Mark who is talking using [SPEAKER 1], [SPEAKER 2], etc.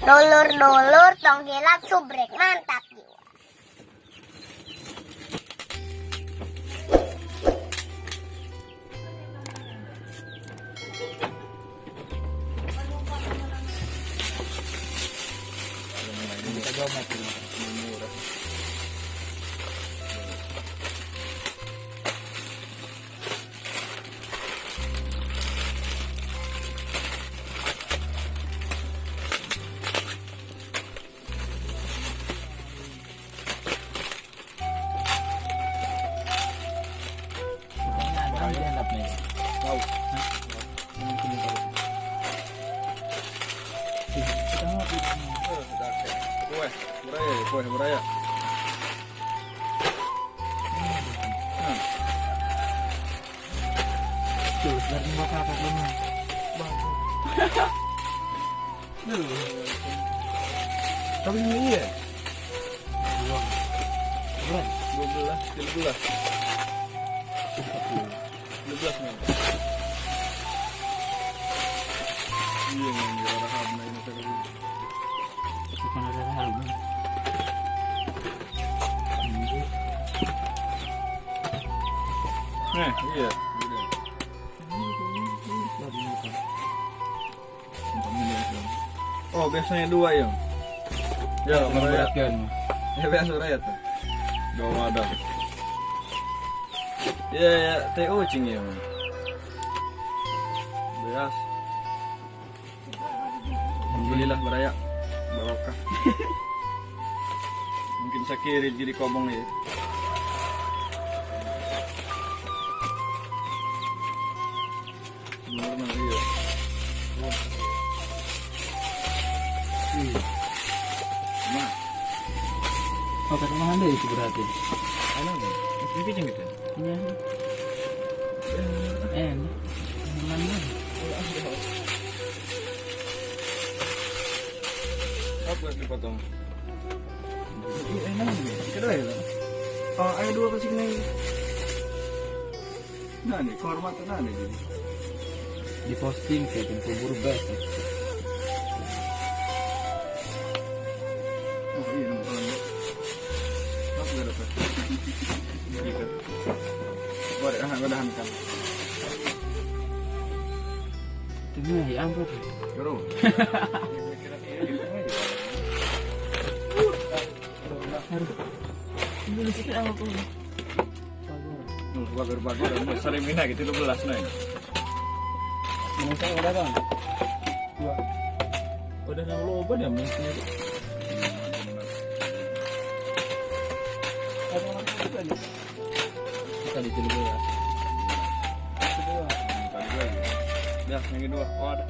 [SPEAKER 1] Dulur-dulur tong hilap subrek mantap jiwa.
[SPEAKER 2] Beraya.
[SPEAKER 3] Tuh, dari muka apa belum?
[SPEAKER 2] Tapi ini iya.
[SPEAKER 3] 12,
[SPEAKER 2] 13 nih. Iya nih, rahab na ini tadi.
[SPEAKER 3] bukan ada hal.
[SPEAKER 2] Iya. Oh, biasanya 2 ya. Ya, meraya. Ya biasa meraya tuh. 2 wadah. Ya, teh ucing ya. Beras. Alhamdulillah meraya. Barokah. Mungkin sakit jadi kobong ya. Normal iya. Nah.
[SPEAKER 3] Oh, kata mana deh itu berarti?
[SPEAKER 2] Ano nih? Ini kucing gitu.
[SPEAKER 3] Iya. Mana?
[SPEAKER 2] Apa yang dipotong? Enak nih. Kedua ya. Oh, ayo 2 pasik nih. Nah nih, kehormatan nih.
[SPEAKER 3] Di posting kayak kubur bas.
[SPEAKER 2] Oh iya, nonton. Apa gak dapat? Gitu. Boleh, udah kan.
[SPEAKER 3] Itu ya ampun.
[SPEAKER 2] Guru.
[SPEAKER 3] Ini sikit apa pun.
[SPEAKER 2] Bagus. Sering mina gitu 12 nih.
[SPEAKER 3] Mau saya udah kan? 2. Udah nang loba dah mesti. Kita di dulu ya.
[SPEAKER 2] Ya, yang kedua. Oh, ada.